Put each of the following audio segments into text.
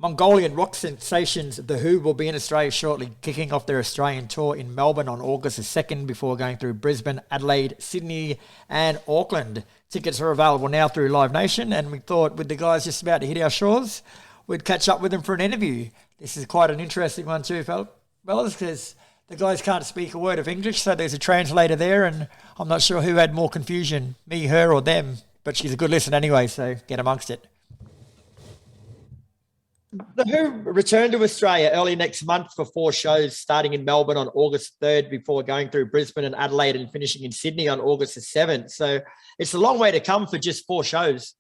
Mongolian rock sensations The Who will be in Australia shortly, kicking off their Australian tour in Melbourne on August the 2nd before going through Brisbane, Adelaide, Sydney and Auckland. Tickets are available now through Live Nation, and we thought with the guys just about to hit our shores, we'd catch up with them for an interview. This is quite an interesting one too, fellas, because the guys can't speak a word of English, so there's a translator there, and I'm not sure who had more confusion, me, her or them, but she's a good listener anyway, so get amongst it. The Who return to Australia early next month for 4 shows, starting in Melbourne on August 3rd before going through Brisbane and Adelaide and finishing in Sydney on August the 7th. So it's a long way to come for just 4 shows.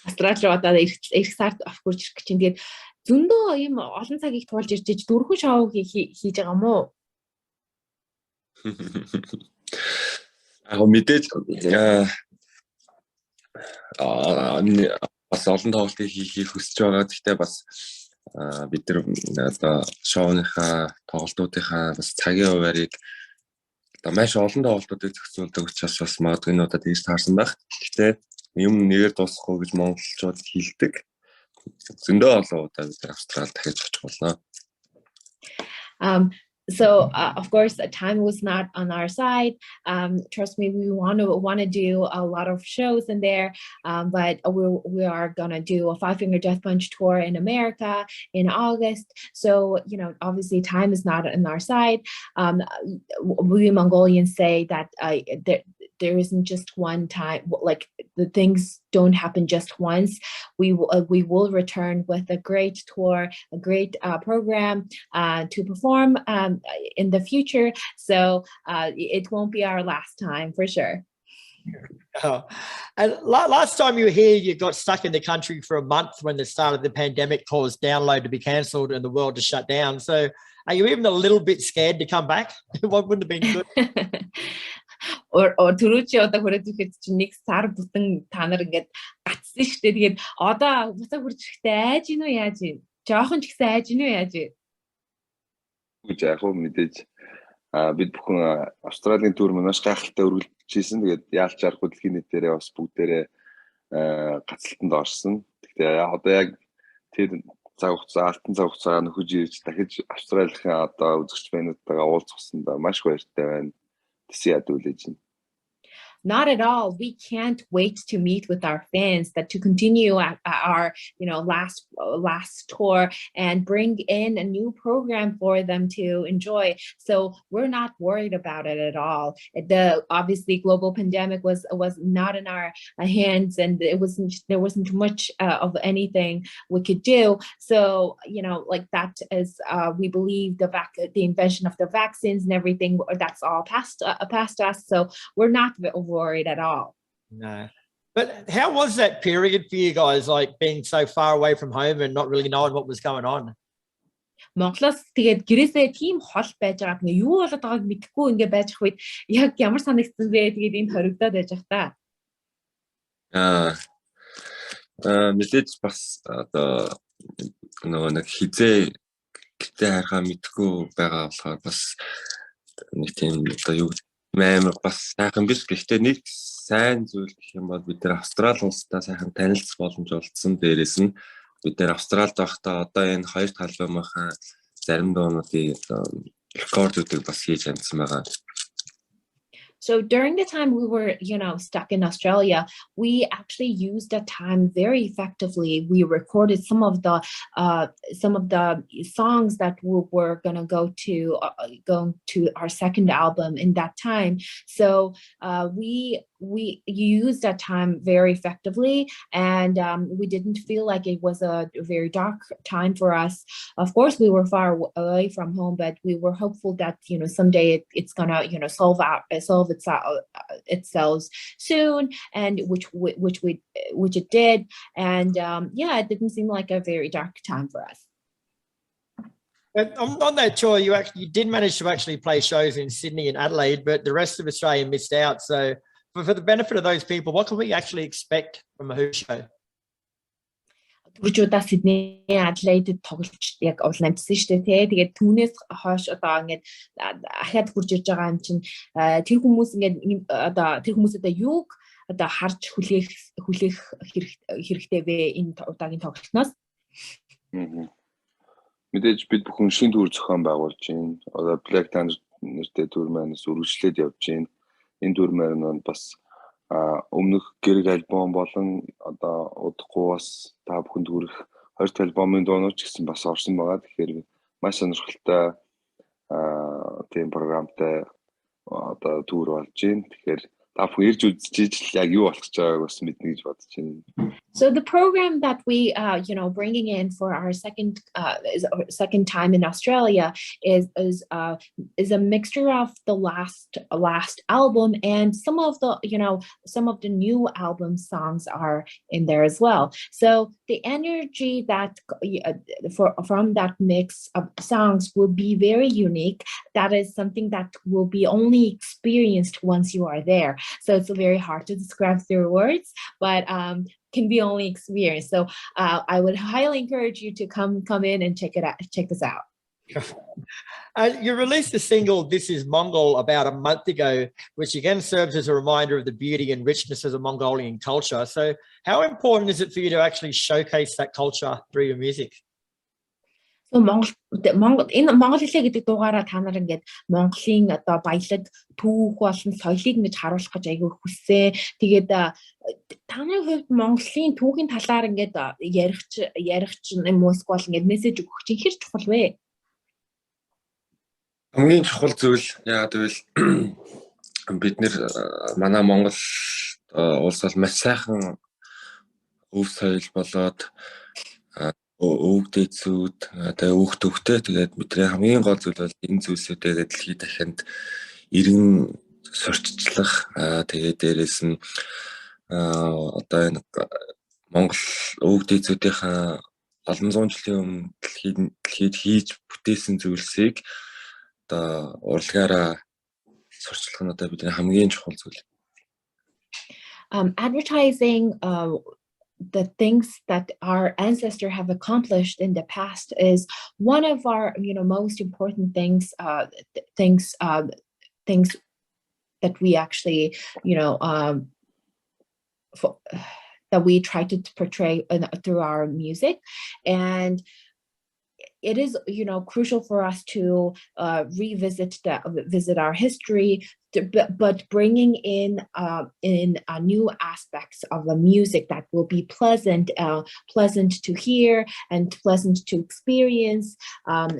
Австрали одоо их сард хурж ирэх чинь тэгээд зөндөө юм олон цагийг туулж ирж 4 шоу хийж байгаа юм уу? Мэдээж бас олон тоглолтыг хийхийг хүсэж байгаа. Гэхдээ бас бид нар одоо шоуныхаа тоглолтуудынхаа бас цагийн хуваарийг одоо маш олон тоглолтуудыг зохицуулдаг учраас бас магадгүй энэ удаа тэгж таарсан байх. Гэхдээ юм нэгээр дуусахгүй гэж монголчууд хэлдэг. Зөндөө олон удаа бид Австралид дахиж очих болно. So of course, time was not on our side. Trust me, we want to do a lot of shows in there. But we are gonna do a 5 Finger Death Punch tour in America in August. So obviously, time is not on our side. We Mongolians say that there isn't just one time, like the things don't happen just once. We will return with a great tour, a great program to perform in the future. So it won't be our last time for sure. And last time you were here, you got stuck in the country for a month when the start of the pandemic caused download to be cancelled and the world to shut down. So are you even a little bit scared to come back? What wouldn't have been good? Or түрүүчи одоо хүрээд ихэд чинь 1 сар бүтэн та нар ингээд гацсан шүү дээ. Тэгээд одоо буцаа хурж ирэхдээ айж гинөө яаж вэ? Жохон ч гэсэн айж гинөө яаж вэ? Үгүй яг хөө мэдээж бид бүхэн Австралийн төр маш гайхалтай өргөлдөжсэн. Тэгээд яалч аргагүй дэлхийн нийтээрээ бас бүгдээрээ гацалтанд орсон. Гэхдээ одоо яг тэр цаг хугацаа алтан цаг хугацаа нөхөж ирж дахиж Австралийн одоо үзэгч байнуудтайгаа уулзсандаа маш баяртай байна. Not at all. We can't wait to meet with our fans, that to continue our last tour and bring in a new program for them to enjoy. So we're not worried about it at all. The obviously global pandemic was not in our hands, and there wasn't much of anything we could do. So like that is we believe the invention of the vaccines and everything, that's all past us. So we're not worried at all. No. But how was that period for you guys, like being so far away from home and not really knowing what was going on? Монголоос тэгээд гэрээсээ тийм хол байж байгаа нэг юу болоод байгааг мэдэхгүй ингээ байж хавьд яг ямар санагдсан бэ? Тэгээд энд хоригдоод байж байгаа та. Мэдээж бас одоо нэг хизээ гэтээ харахаа мэдэхгүй байгаа болохоор бас нэг тийм одоо юу амар бас сайхан биш. Гэхдээ нэг сайн зүйл гэх юм бол бид нар Австрали улстай сайхан танилцах боломж олдсон. Дээрээс нь бид нар Австралид байхдаа одоо энэ 2 дахь альбомынхаа зарим дуунуудыг рекордуудыг бас хийж амжсан байгаа. So during the time we were, stuck in Australia, we actually used that time very effectively. We recorded some of the songs that we were gonna go to our second album in that time. So we used that time very effectively, and we didn't feel like it was a very dark time for us. Of course, we were far away from home, but we were hopeful that someday it's gonna solve itself soon, and which it did. And it didn't seem like a very dark time for us. But on that tour, you did manage to actually play shows in Sydney and Adelaide, but the rest of Australia missed out. So for the benefit of those people, what can we actually expect from a Who show? Түрүүчудаа Сидней, Адлайдд тоглож яг уул намжсан шүү дээ. Тэгээд түүнээс хойш одоо ингээд ахаад хурж ирж байгаа юм чинь тэр хүмүүс ингээд одоо тэр хүмүүсээ юуг одоо харж хүлээх хэрэгтэй вэ энэ удаагийн тоглолтноос? Мэдээж бид бүхэн шин төр зохион байгуулж байна. Одоо Black Thunder нэртэй төр маань үргэлжлээд явж байна. Энэ төр маань бас өмнөх Gereg альбом болон одоо удахгүй та бүхэнд хүрэх 2 дахь альбомын дуунууд ч гэсэн бас орсон байгаа. Тэгэхээр маш сонирхолтой тийм програмтай одоо төр болж байна. Тэгэхээр та бүхэн ирж үзчихэж яг юу болох ч байгааг бас мэднэ гэж бодож байна. So the program that we, bringing in for our second time in Australia is a mixture of the last album, and some of the new album songs are in there as well. So the energy that from that mix of songs will be very unique. That is something that will be only experienced once you are there. So it's very hard to describe through words, but can be only experienced. So I would highly encourage you to come in and check this out. You released the single "This Is Mongol" about a month ago, which again serves as a reminder of the beauty and richness of the Mongolian culture. So how important is it for you to actually showcase that culture through your music? So Монгол хэлээ гэдэг дугаараа та нар ингээд Монголын одоо баялаг түүх болон соёлыг ингэж харуулах гэж айгүй хүссэн. Тэгээд та нарын хувьд Монголын түүхийн талаар ингээд ярих юм уу эсвэл ингээд мессеж өгөх чинь хэр чухал вэ? Хамгийн чухал зүйл яагаад гэвэл бид нэр манай Монгол улс бол маш сайхан өв соёл болоод өвгдээцүүд тэгээ өөх төвхтэй тэгээд бидний хамгийн гол зүйл бол энэ зүйлсүүдээ дэлхийд дахинд иргэн сурталчлах тэгээд дээрэс нь одоо энэ Монгол өвгдээцүүдийн олон зуун жилийн өмнө дэлхийд хийж бүтээсэн зүйлсийг одоо урлагаараа сурчлах нь одоо бидний хамгийн чухал зүйл. Advertising the things that our ancestors have accomplished in the past is one of our most important things that we actually that we try to portray through our music. And it is crucial for us to visit our history, but bringing in new aspects of the music that will be pleasant to hear and pleasant to experience.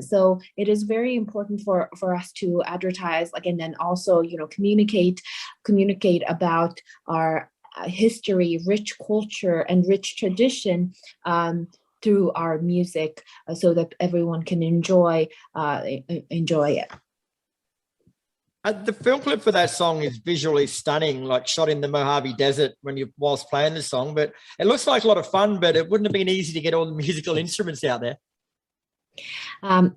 So it is very important for us to advertise again, and also communicate about our history, rich culture, and rich tradition through our music, so that everyone can enjoy it. The film clip for that song is visually stunning, like shot in the Mojave Desert whilst playing the song. But it looks like a lot of fun, but it wouldn't have been easy to get all the musical instruments out there.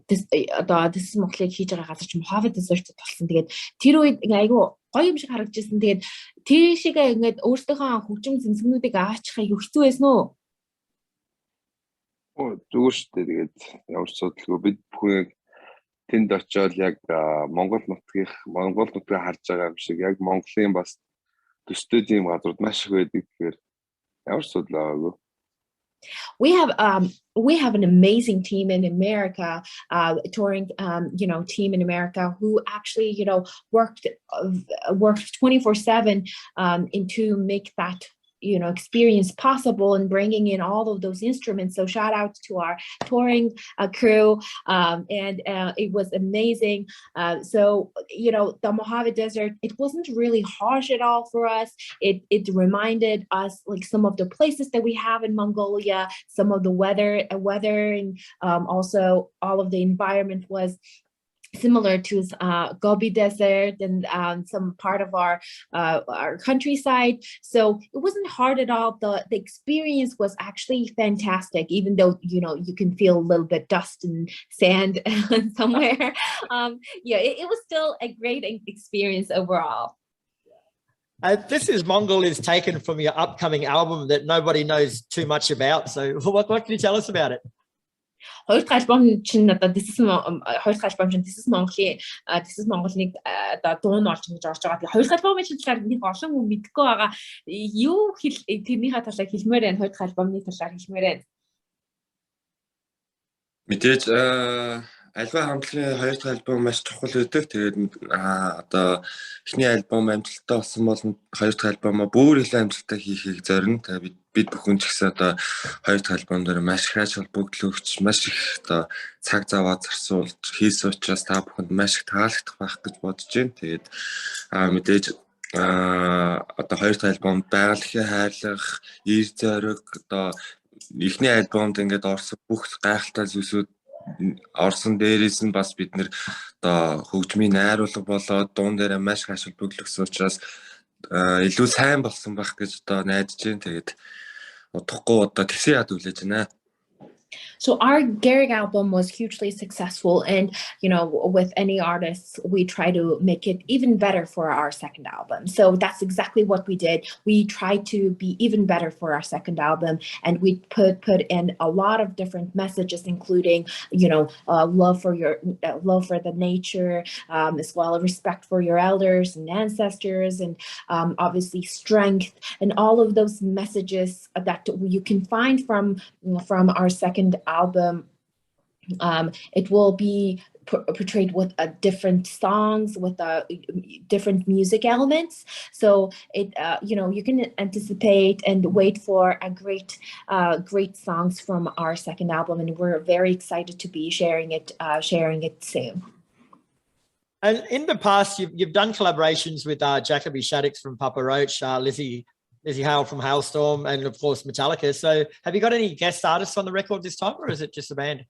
This is Monголыг хийж байгаа газар чинь Mojave Desert болсон. Тэгээд тэр үед айгүй гоё юм шиг харагдажсэн. Тэгээд тэр шигээ ингээд өөртөөхөө хөгжим зэмсгнүүдийг аачих аюу хэцүү байсан уу? Зүгээр шүү дээ. Тэгээд ямар ч судалгүй бид бүхэн тэнд очиод яг Монгол нутгийг харж байгаа юм шиг яг Монголын бас төстэй тийм газрууд маш их байдаг. Тэгэхээр ямар ч судлаагүй. We have an amazing team in America, touring team in America who actually worked 24/7 to make that experience possible, and bringing in all of those instruments. So shout out to our touring crew, and it was amazing. So the Mojave Desert, it wasn't really harsh at all for us. It reminded us like some of the places that we have in Mongolia, some of the weather, and also all of the environment was similar to Gobi Desert and some part of our countryside. So it wasn't hard at all. The experience was actually fantastic, even though you can feel a little bit dust and sand somewhere. It was still a great experience overall. This Is Mongol is taken from your upcoming album that nobody knows too much about. So what can you tell us about it? Хоёр дахь альбом чинь This is Mongoling дуун олж ингэж орж байгаа. Тэгээ хоёр дахь альбомын талаар нэг олон хүн мэдэхгүй байгаа. Юу тэрнийхээ талаар хэлмээр байна. Хоёр дахь альбомны талаар хэлмээр байна. Мэдээж альва хамтлагийн хоёр дахь альбом маш чухал байдаг. Тэгээд одоо эхний альбом амжилттай болсон бол хоёр дахь альбомоо бүр их амжилттай хийхийг зорино. Тэгээд бид бүхэн ч гэсэн одоо хоёр дахь альбом дээр маш их ач холбогдол өгч, маш их одоо цаг зав зарцуулж хийсэн учраас та бүхэнд маш их таалагдах байх гэж бодож байна. Тэгээд мэдээж одоо хоёр дахь альбомд байгалийн хайрлах, ир зориг одоо эхний альбомд ингээд орсон бүх гайхалтай зүйлсүүд орсон дээрээс нь бас бид нэр одоо хөгжмийн найруулга болоод дуун дээр маш их ач холбогдол өгсөн учраас илүү сайн болсон байх гэж одоо найдаж байна. Тэгээд удахгүй одоо тэгсэн яд үлээж байна. So our Gereg album was hugely successful, and with any artists, we try to make it even better for our second album. So that's exactly what we did. We tried to be even better for our second album, and we put in a lot of different messages, including love for the nature, as well as respect for your elders and ancestors, and obviously strength, and all of those messages that you can find from our second album. It will be portrayed with different songs, with different music elements. So it you can anticipate and wait for a great songs from our second album, and we're very excited to be sharing it soon. And in the past, you've done collaborations with Jacoby Shaddix from Papa Roach, Lizzie Hale from Hailstorm, and of course Metallica. So have you got any guest artists on the record this time, or is it just a band?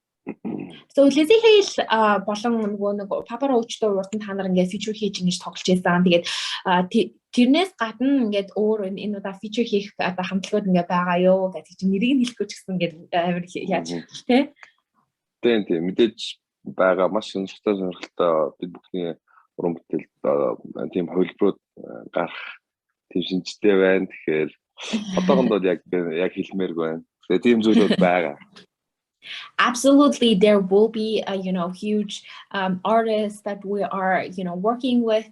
So Lizzie Hale болон нөгөө Papa Roach-тэй урд нь та нар ингээд feature хийж ингэж тоглож байсан. Тэгээд тэрнээс гадна ингээд өөр энэ удаа feature хийх одоо хамтлагууд ингээд байгаа юу гэдэг чинь нэрийг нь хэлэхгүй ч гэсэн ингээд амар яаж тий. Тийм мэдээж байгаа маш сонирхолтой бид бүхний уран бүтээл тийм хувилбарууд гарах тийм шинжтэй байна. Тэгэхээр одоогондоо яг хэлмээргүй байна. Тэгээд тийм зүйлүүд байгаа. Absolutely, there will be huge artists that we are working with,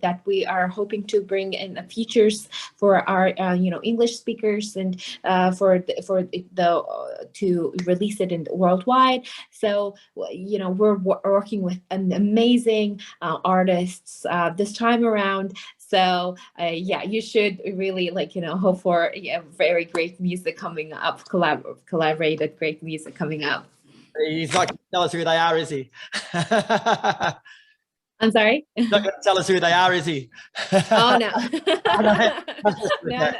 that we are hoping to bring in features for our English speakers, and to release it in worldwide. So we're working with an amazing artists this time around. So you should really hope for very great music coming up, collaborated great music coming up. He's not going to tell us who they are, is he? I'm sorry? He's not going to tell us who they are, is he? Oh, no. No.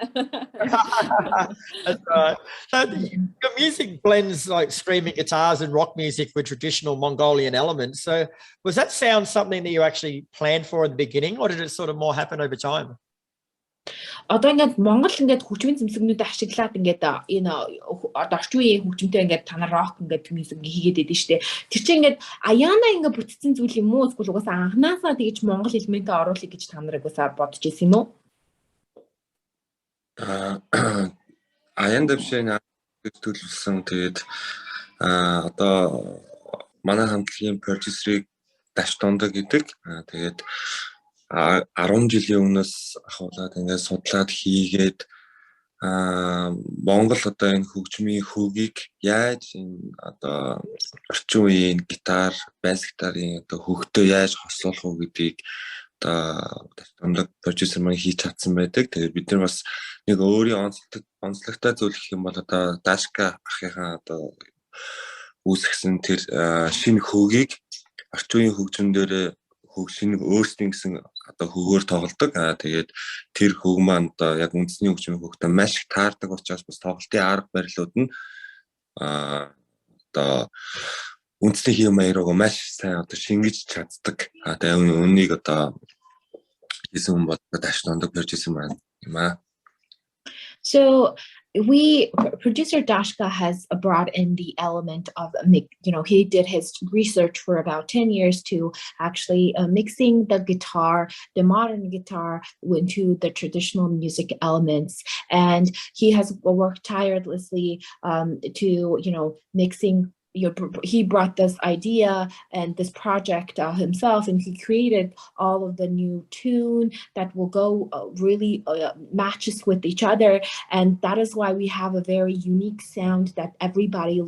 That's right. So your music blends like screaming guitars and rock music with traditional Mongolian elements. So was that sound something that you actually planned for in the beginning, or did it sort of more happen over time? Одоо ингээд Монгол ингээд хөгжмийн зэмсэгнүүд ашиглаад ингээд орчин үеийн хөгжмөнтэй ингээд та нар рок ингээд мьюзик хийгээд байдэн штэ. Тэр чинь ингээд аяана ингээд бүтцэн зүйл юм уу? Эсвэл угаасаа анханасаа тэгж монгол элементээ оруулах гэж та нарыг угаасаа бодож ирсэн юм уу? Аян дэвшэн төлөвлөсөн. Тэгээд одоо манай хамтлагийн продюсерыг Даштондог гэдэг. Тэгээд 10 жилийн өмнөөс ахуулаад ингээд судлаад хийгээд Монгол одоо энэ хөгжмийн хөөгийг яаж энэ одоо орчин үеийн гитар, бас гитарын одоо хөгтөө яаж хослуулах уу гэдгийг одоо Даштондог продюсер маань хийж чадсан байдаг. Тэгээд бид нар бас нэг өөрийн онцлогтой зүйл гэх юм бол одоо Дашка ахыхаа одоо үүсгэсэн тэр шинэ хөөгийг орчин үеийн хөгжмөн дээр хөгжлийн өөрсдийн гэсэн одоо хөгөөр тоглодог. Тэгээд тэр хөг маань одоо яг үндэсний хөгжмийн хөгтөө маш их таардаг учраас бас тоглолтын арга барилууд нь одоо үндэсний хэв маягаар маш сайн одоо шингэж чаддаг. Тэгээд үннийг одоо хийсэн хүн бол Даштондог продюсер маань юм аа. So producer Dashka has brought in the element of he did his research for about 10 years to actually mixing the guitar, the modern guitar, into the traditional music elements, and he has worked tirelessly to mixing. He brought this idea and this project himself, and he created all of the new tune that will go really matches with each other, and that is why we have a very unique sound that everybody